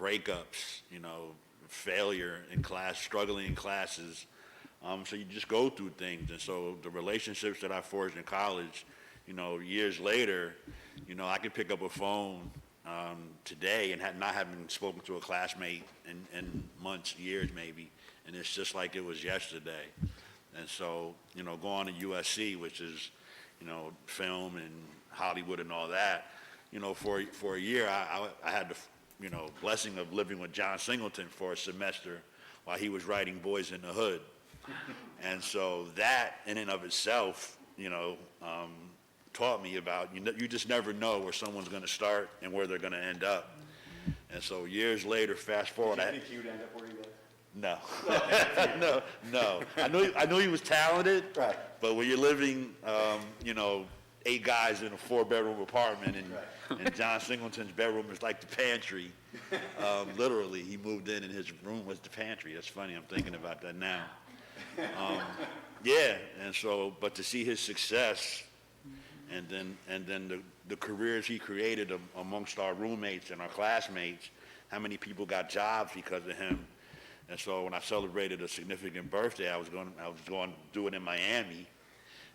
breakups, failure in class, struggling in classes. So you just go through things. And so the relationships that I forged in college, years later, I could pick up a phone today and not having spoken to a classmate in months, years maybe, and it's just like it was yesterday. And so, going to USC, which is, film and Hollywood and all that, for a year, I had the, blessing of living with John Singleton for a semester while he was writing Boys in the Hood. And so that, in and of itself, taught me about, you just never know where someone's going to start and where they're going to end up. And so years later, fast forward. Did you think he would end up where he was? No, no. I knew he was talented. Right. But when you're living, 8 guys in a 4-bedroom apartment, and John Singleton's bedroom is like the pantry. Literally, he moved in and his room was the pantry. That's funny. I'm thinking about that now. Yeah, and so, but to see his success, and then the careers he created amongst our roommates and our classmates, how many people got jobs because of him. And so when I celebrated a significant birthday, I was going to do it in Miami,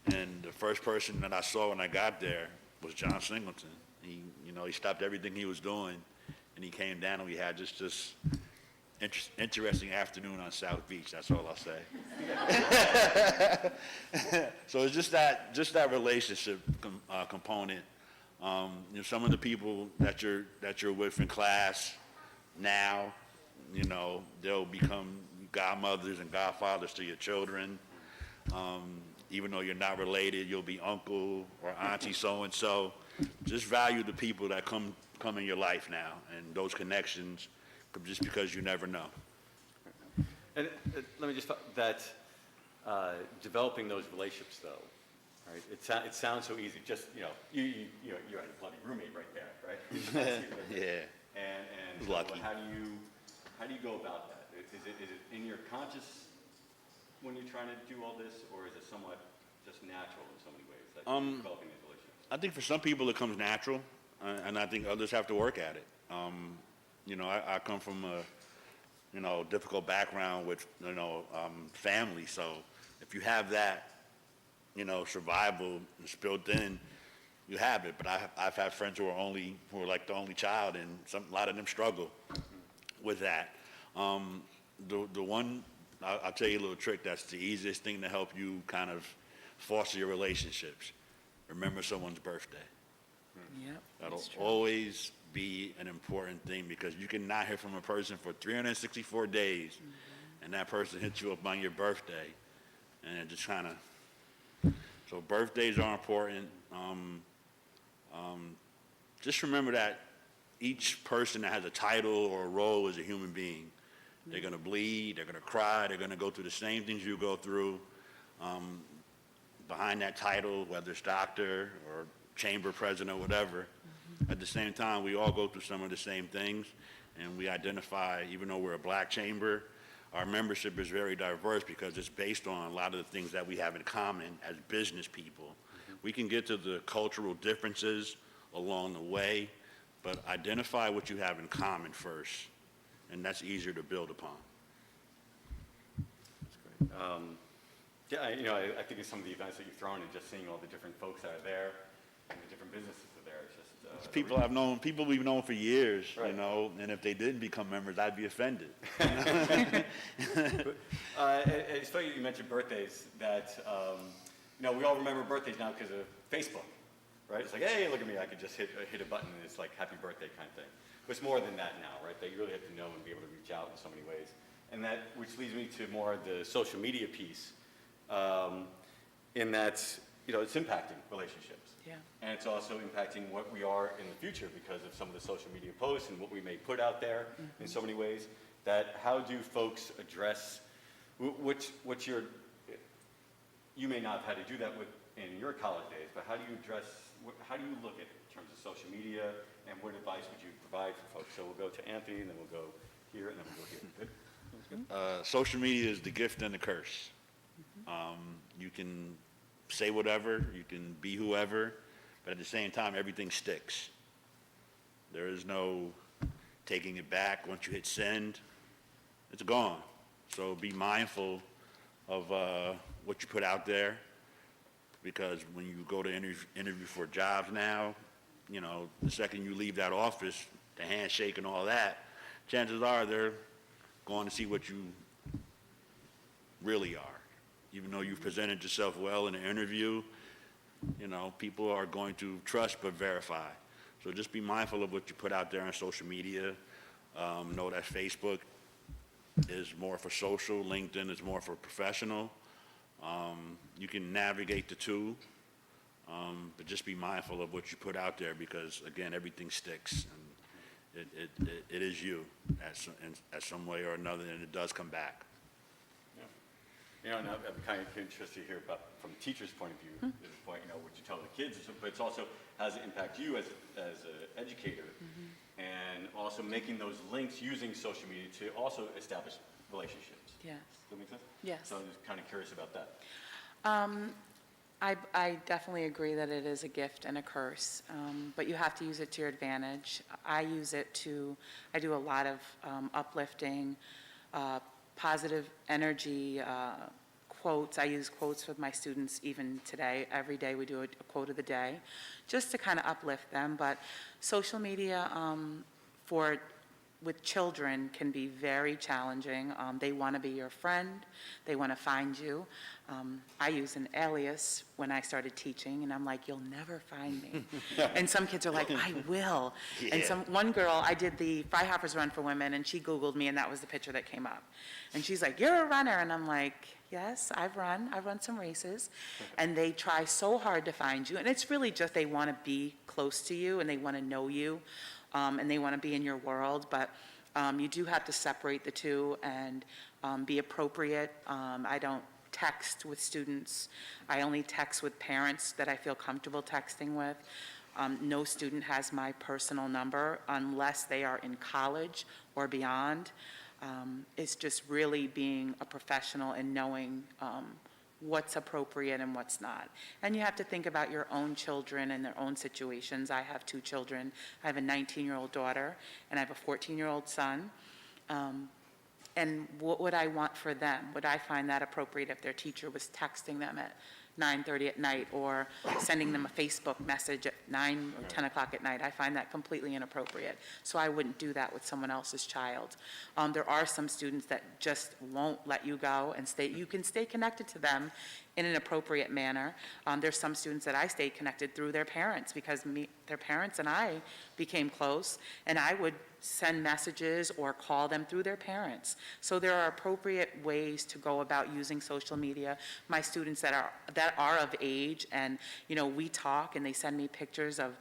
and the first person that I saw when I got there was John Singleton. He stopped everything he was doing, and he came down, and we had just this interesting afternoon on South Beach. That's all I'll say. So it's just that relationship component. Some of the people that you're with in class now, they'll become godmothers and godfathers to your children. Even though you're not related, you'll be uncle or auntie so-and-so. Just value the people that come in your life now, and those connections, just because you never know. And let me just that developing those relationships, though, right? It sounds so easy. Just you had a bloody roommate right there, right? Yeah. And so Lucky. how do you go about that? Is it in your conscious when you're trying to do all this, or is it somewhat just natural in so many ways that you're developing these relationships? I think for some people it comes natural, and I think others have to work at it. I come from a difficult background with family, so if you have that survival is built in, you have it. But I've had friends who are like the only child, and a lot of them struggle with that. The one I'll tell you a little trick that's the easiest thing to help you kind of foster your relationships. Remember someone's birthday. Yep. That'll that's true. always be an important thing, because you can not hear from a person for 364 days, and that person hits you up on your birthday, and it just kind of. So birthdays are important. Just remember that each person that has a title or a role is a human being. They're going to bleed, they're going to cry, they're going to go through the same things you go through. Behind that title, whether it's doctor or chamber president or whatever, at the same time, we all go through some of the same things, and we identify, even though we're a black chamber, our membership is very diverse because it's based on a lot of the things that we have in common as business people. We can get to the cultural differences along the way, but identify what you have in common first, and that's easier to build upon. That's great. Yeah, I think of some of the events that you've thrown and just seeing all the different folks that are there and the different businesses that are there. It's just It's people we've known for years, Right. and if they didn't become members, I'd be offended. It's funny you mentioned birthdays. That we all remember birthdays now because of Facebook, right? It's like, hey, look at me, I could just hit a button and it's like happy birthday kind of thing. But it's more than that now, right? That you really have to know and be able to reach out in so many ways. And that, which leads me to more of the social media piece, in that, it's impacting relationships. Yeah. And it's also impacting what we are in the future because of some of the social media posts and what we may put out there in so many ways. That how do folks address, what's your, you may not have had to do that in your college days, but how do you how do you look at it in terms of social media, and what advice would you provide for folks? So we'll go to Anthony, and then we'll go here, and then we'll go here. Good? Social media is the gift and the curse. You can say whatever, you can be whoever, but at the same time, everything sticks. There is no taking it back. Once you hit send, it's gone. So be mindful of what you put out there, because when you go to interview for jobs now, the second you leave that office, the handshake and all that, chances are they're going to see what you really are. Even though you've presented yourself well in an interview, people are going to trust but verify. So just be mindful of what you put out there on social media. Know that Facebook is more for social, LinkedIn is more for professional. You can navigate the two, but just be mindful of what you put out there, because again, everything sticks, and it is you at some way or another, and it does come back. Yeah. And I'm kind of interested to hear about, from a teacher's point of view, at this point, what you tell the kids, but it's also how does it impact you as an educator, and also making those links using social media to also establish relationships. Yes. Does that make sense? Yes. So I'm just kind of curious about that. I definitely agree that it is a gift and a curse, but you have to use it to your advantage. I do a lot of uplifting, positive energy, quotes. I use quotes with my students even today. Every day we do a quote of the day, just to kind of uplift them. But social media with children can be very challenging. They want to be your friend. They want to find you. I use an alias when I started teaching, and I'm like, you'll never find me. And some kids are like, I will. Yeah. And one girl, I did the Freihoffers Run for Women, and she Googled me, and that was the picture that came up. And she's like, you're a runner. And I'm like, yes, I've run some races. And they try so hard to find you. And it's really just they want to be close to you, and they want to know you. And they want to be in your world, but you do have to separate the two and be appropriate. I don't text with students. I only text with parents that I feel comfortable texting with. No student has my personal number unless they are in college or beyond. It's just really being a professional and knowing what's appropriate and what's not. And you have to think about your own children and their own situations. I have 2 children. I have a 19-year-old daughter, and I have a 14-year-old son. And what would I want for them? Would I find that appropriate if their teacher was texting them at 9:30 at night or sending them a Facebook message at 9 or 10 o'clock at night? I find that completely inappropriate. So I wouldn't do that with someone else's child. There are some students that just won't let you go and you can stay connected to them in an appropriate manner. There's some students that I stayed connected through their parents because their parents and I became close, and I would send messages or call them through their parents. So there are appropriate ways to go about using social media. My students that are of age, and we talk, and they send me pictures of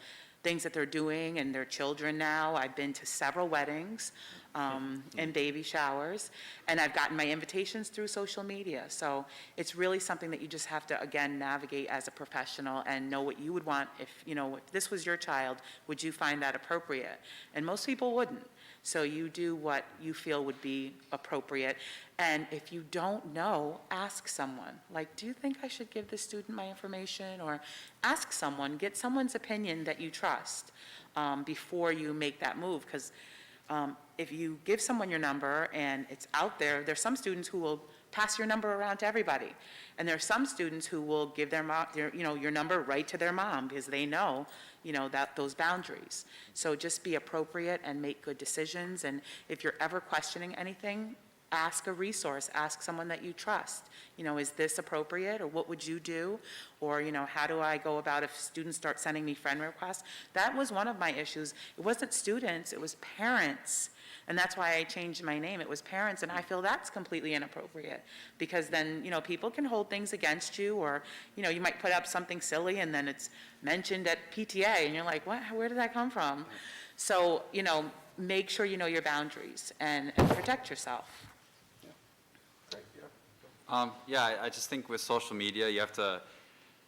things that they're doing and their children now. I've been to several weddings. and baby showers, and I've gotten my invitations through social media. So it's really something that you just have to, again, navigate as a professional and know what you would want. If, if this was your child, would you find that appropriate? And most people wouldn't. So you do what you feel would be appropriate. And if you don't know, ask someone. Like, do you think I should give this student my information? Or ask someone, get someone's opinion that you trust before you make that move. Because if you give someone your number and it's out there, there's some students who will pass your number around to everybody. And there are some students who will give their mom, your number right to their mom because they know, that those boundaries. So just be appropriate and make good decisions. And if you're ever questioning anything, ask a resource, ask someone that you trust. Is this appropriate, or what would you do? Or, how do I go about if students start sending me friend requests? That was one of my issues. It wasn't students, it was parents. And that's why I changed my name. It was parents, and I feel that's completely inappropriate. Because then, people can hold things against you, or, you might put up something silly and then it's mentioned at PTA and you're like, what, where did that come from? So, make sure you know your boundaries and protect yourself. Yeah, I just think with social media, you have to,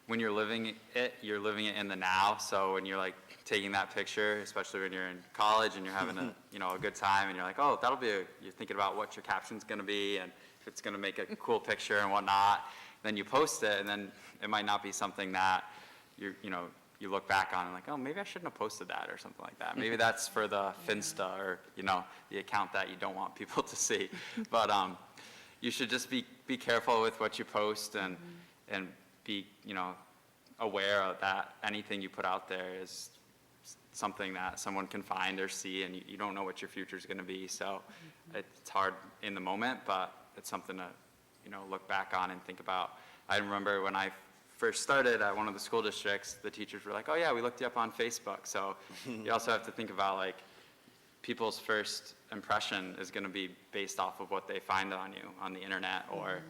when you're living it in the now. So when you're like taking that picture, especially when you're in college and you're having a, a good time and you're like, oh, you're thinking about what your caption's gonna be and if it's gonna make a cool picture and whatnot. Then you post it, and then it might not be something that you look back on and like, oh, maybe I shouldn't have posted that or something like that. Maybe that's for the Finsta or, the account that you don't want people to see. But you should just be careful with what you post and be, aware of that anything you put out there is something that someone can find or see, and you don't know what your future is going to be. So it's hard in the moment, but it's something to, look back on and think about. I remember when I first started at one of the school districts, the teachers were like, oh yeah, we looked you up on Facebook. So you also have to think about like people's first impression is going to be based off of what they find on you on the internet or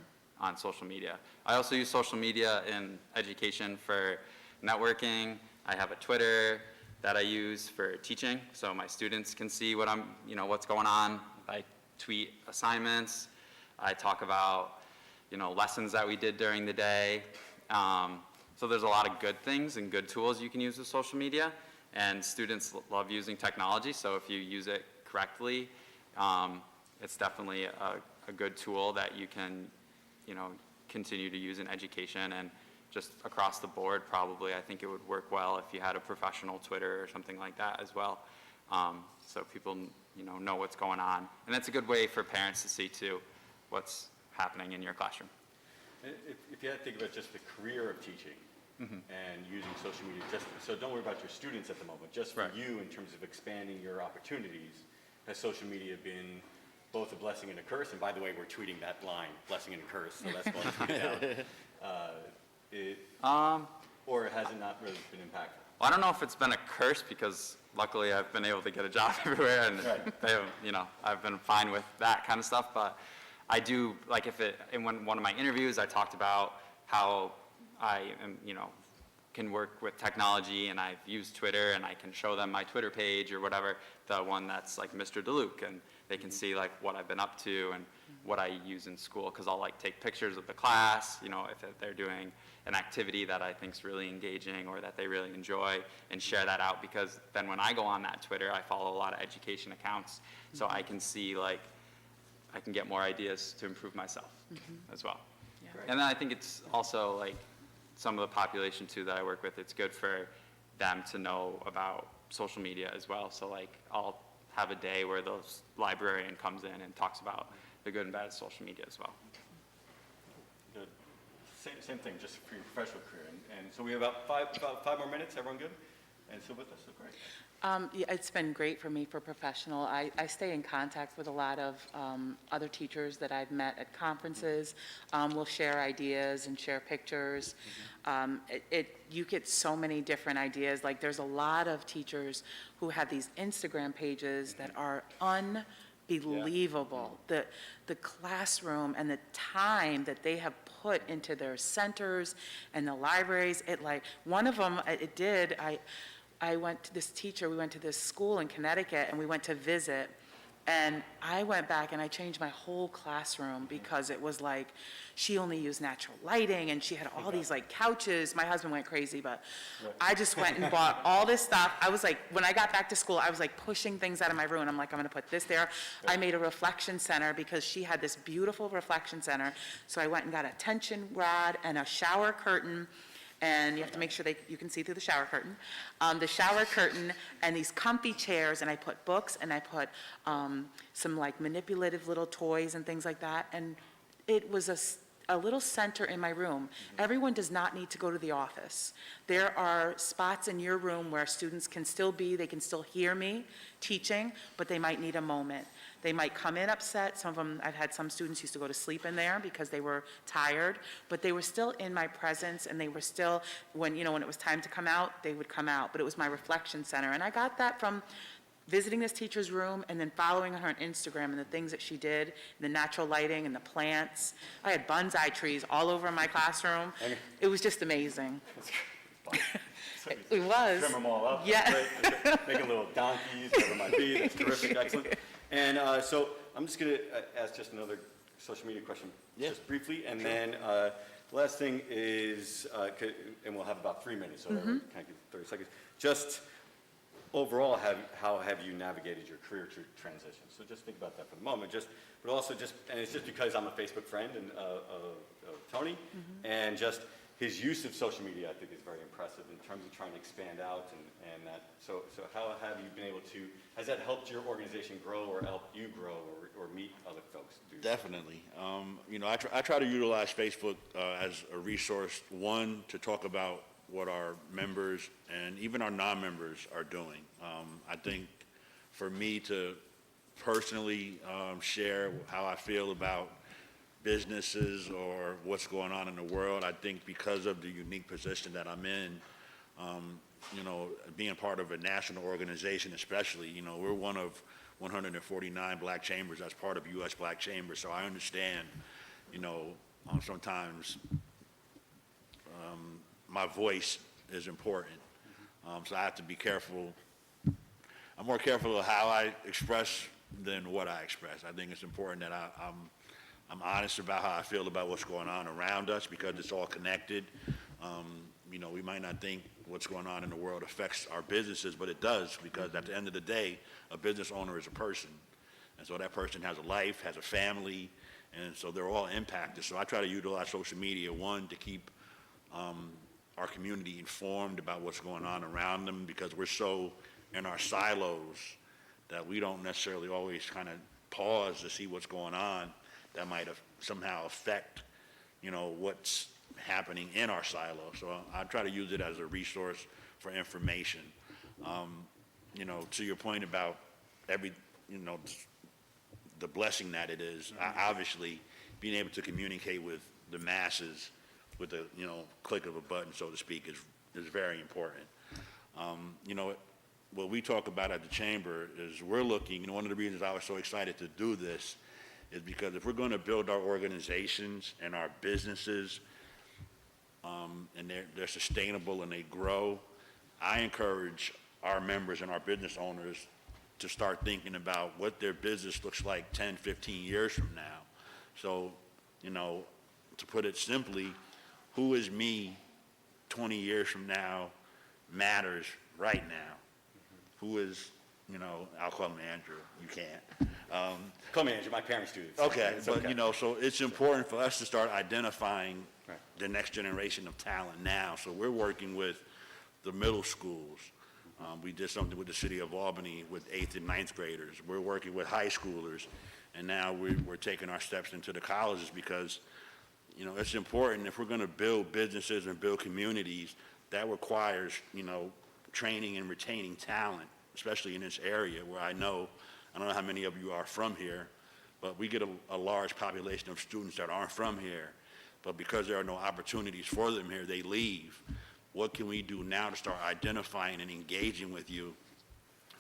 on social media. I also use social media in education for networking. I have a Twitter that I use for teaching, so my students can see what what's going on. I tweet assignments. I talk about, lessons that we did during the day. So there's a lot of good things and good tools you can use with social media, and students love using technology, so if you use it correctly, it's definitely a good tool that you can, continue to use in education, and just across the board probably. I think it would work well if you had a professional Twitter or something like that as well, so people, know what's going on. And that's a good way for parents to see too what's happening in your classroom. If you had to think about just the career of teaching and using social media, so don't worry about your students at the moment, just for you in terms of expanding your opportunities, has social media been both a blessing and a curse? And by the way, we're tweeting that line, blessing and a curse, so that's going to tweet it out. Or has it not really been impactful? Well, I don't know if it's been a curse because luckily I've been able to get a job everywhere, and I've been fine with that kind of stuff. But I do, like in one of my interviews, I talked about how I am, can work with technology, and I've used Twitter, and I can show them my Twitter page or whatever, the one that's like Mr. DeLuke, and they can see like what I've been up to and what I use in school, because I'll like take pictures of the class, if they're doing an activity that I think is really engaging or that they really enjoy, and share that out, because then when I go on that Twitter, I follow a lot of education accounts, so I can see like, I can get more ideas to improve myself as well. Yeah. And then I think it's also like some of the population too that I work with, it's good for them to know about social media as well. So like I'll have a day where the librarian comes in and talks about the good and bad of social media as well. Good. Same thing, just for your professional career. And so we have about five more minutes. Everyone good? And still with us, so great. Yeah, it's been great for me for professional. I stay in contact with a lot of other teachers that I've met at conferences. We'll share ideas and share pictures. You get so many different ideas. Like there's a lot of teachers who have these Instagram pages that are unbelievable. The classroom and the time that they have put into their centers and the libraries. One of them, I went to this teacher, we went to this school in Connecticut, and we went to visit, And I went back and I changed my whole classroom because it was like, she only used natural lighting and she had all these like couches. My husband went crazy, but I just went and bought all this stuff. I was like, when I got back to school, I was like pushing things out of my room. I'm like, I'm gonna put this there. I made a reflection center because she had this beautiful reflection center. So I went and got a tension rod and a shower curtain. And you have to make sure you can see through the shower curtain. The shower curtain and these comfy chairs, and I put books, and I put some like manipulative little toys and things like that. And it was a little center in my room. Everyone does not need to go to the office. There are spots in your room where students can still be, they can still hear me teaching, but they might need a moment. They might come in upset. Some of them, I've had some students used to go to sleep in there because they were tired, but they were still in my presence, and they were still, when it was time to come out, they would come out. But it was my reflection center. And I got that from visiting this teacher's room and then following her on Instagram and the things that she did, the natural lighting and the plants. I had bonsai trees all over my classroom. It was just amazing. It was. Trim them all up. Yeah. That's great. Making little donkeys, whatever it might be. That's terrific, excellent. And so I'm just going to ask just another social media question, just briefly. And then the last thing is, and we'll have about 3 minutes, so that we can't give 30 seconds. Just overall, how have you navigated your career transition? So just think about that for the moment. But also and it's just because I'm a Facebook friend of Tony, and just his use of social media, I think, is very impressive in terms of trying to expand out and that. So how have you been able to, has that helped your organization grow or helped you grow or meet other folks? Definitely. I try to utilize Facebook as a resource, one, to talk about what our members and even our non-members are doing. I think for me to personally share how I feel about businesses or what's going on in the world, I think because of the unique position that I'm in, being part of a national organization especially, we're one of 149 black chambers as part of U.S. Black Chambers, so I understand, sometimes my voice is important. So I have to be careful. I'm more careful of how I express than what I express. I think it's important that I'm honest about how I feel about what's going on around us because it's all connected. We might not think what's going on in the world affects our businesses, but it does because at the end of the day, a business owner is a person. And so that person has a life, has a family, and so they're all impacted. So I try to utilize social media, one, to keep our community informed about what's going on around them because we're so in our silos that we don't necessarily always kind of pause to see what's going on that might somehow affect, what's happening in our silo. So I try to use it as a resource for information. To your point about the blessing that it is, obviously being able to communicate with the masses with a click of a button, so to speak, is very important. What we talk about at the chamber is we're looking, one of the reasons I was so excited to do this is because if we're going to build our organizations and our businesses and they're sustainable and they grow, I encourage our members and our business owners to start thinking about what their business looks like 10, 15 years from now. So, to put it simply, who is me 20 years from now matters right now. Who is, I'll call him Andrew. You can't. Call me Andrew. My parents do this. Okay, It's but so it's important for us to start identifying the next generation of talent now. So we're working with the middle schools. We did something with the city of Albany with 8th and 9th graders. We're working with high schoolers, and now we're taking our steps into the colleges because, it's important if we're going to build businesses and build communities, that requires, training and retaining talent, especially in this area where I don't know how many of you are from here, but we get a large population of students that aren't from here, but because there are no opportunities for them here, they leave. What can we do now to start identifying and engaging with you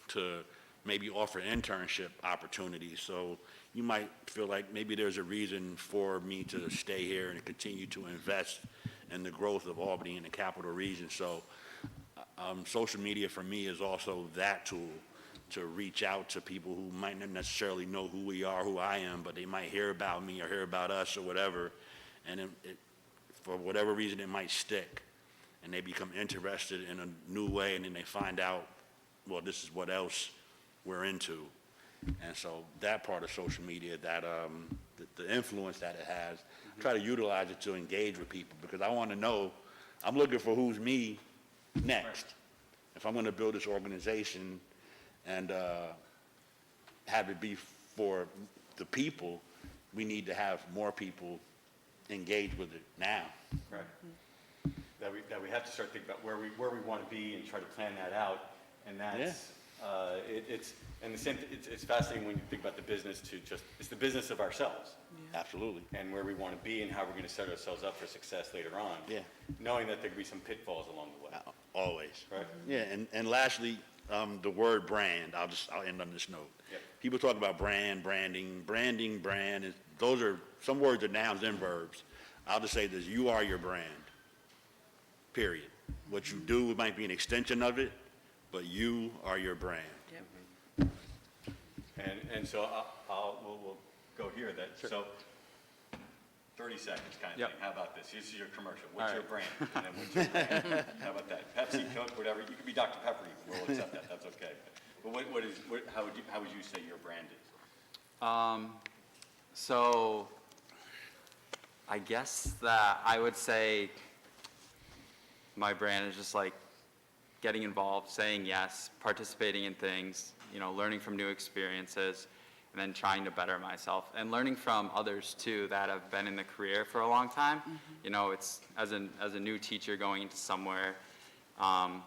to maybe offer internship opportunities? So you might feel like maybe there's a reason for me to stay here and continue to invest in the growth of Albany and the capital region. So social media for me is also that tool to reach out to people who might not necessarily know who we are, who I am, but they might hear about me or hear about us or whatever, and for whatever reason, it might stick, and they become interested in a new way, and then they find out, well, this is what else we're into. And so that part of social media, that the influence that it has, I try to utilize it to engage with people, because I want to know, I'm looking for who's me next. If I'm going to build this organization and have it be for the people, we need to have more people engage with it now. Right. That we have to start thinking about where we want to be and try to plan that out. And that's, it's fascinating when you think about the business it's the business of ourselves. Absolutely. And where we want to be and how we're going to set ourselves up for success later on. Yeah. Knowing that there could be some pitfalls along the way. Always. Right. Yeah, and lastly, the word brand, I'll end on this note. Yep. People talk about branding, brand, those are, some words are nouns and verbs. I'll just say this, you are your brand, period. What you do might be an extension of it, but you are your brand. Yep. And so we'll go here then. So 30 seconds kind of Yep. thing. How about this? This is your commercial. What's All your right. brand? And then what's your brand? How about that? Pepsi, Coke, whatever. You could be Dr. Pepper even. We'll accept that. That's okay. But how would you say your brand is? So I guess that I would say my brand is just like getting involved, saying yes, participating in things, learning from new experiences, and then trying to better myself and learning from others too that have been in the career for a long time. It's as a new teacher going into somewhere,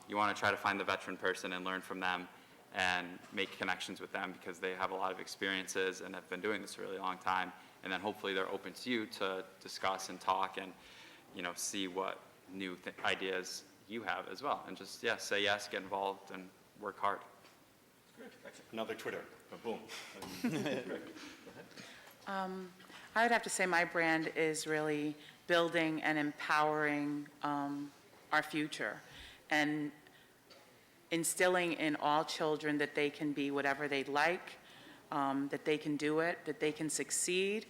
you want to try to find the veteran person and learn from them and make connections with them because they have a lot of experiences and have been doing this a really long time. And then hopefully they're open to you to discuss and talk and, see what new ideas you have as well. And just, say yes, get involved, and work hard. Good. Another Twitter. Boom. I would have to say my brand is really building and empowering our future and instilling in all children that they can be whatever they like, that they can do it, that they can succeed,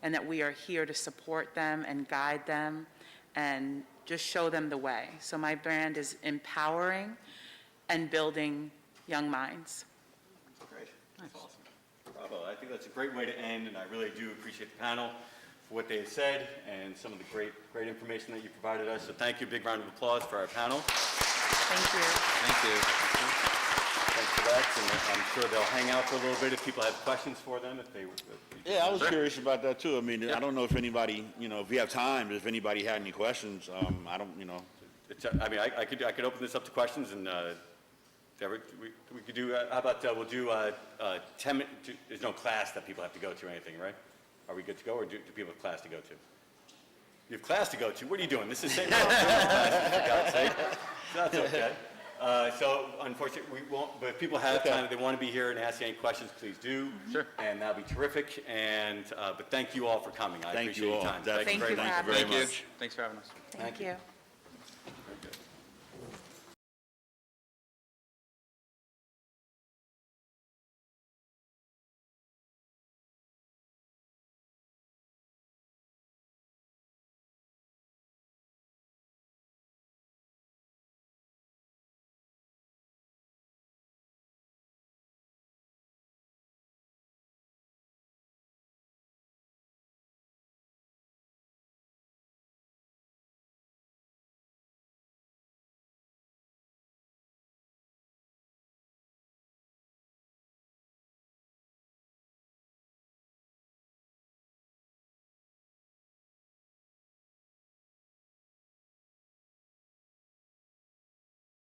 and that we are here to support them and guide them and just show them the way. So my brand is empowering and building young minds. Great. That's awesome. Bravo. I think that's a great way to end, and I really do appreciate the panel for what they have said and some of the great information that you provided us. So thank you. Big round of applause for our panel. Thank you. Thank you. Thanks for that, and I'm sure they'll hang out for a little bit if people have questions for them. Yeah, I was curious about that too. I mean, I don't know if anybody, if we have time, if anybody had any questions, I don't, I could open this up to questions, and we could do. How about we'll do 10 minutes? There's no class that people have to go to or anything, right? Are we good to go, or do people have class to go to? You have class to go to. What are you doing? This is St. Rose. For God's sake. That's okay. So unfortunately, we won't, but if people have time, if they want to be here and ask any questions, please do. Sure. And that'd be terrific. And, but thank you all for coming. I Thank appreciate you your all. time. Definitely. Thank you for Thank you having very us. Thank you. much. Thanks for having us. Thank you.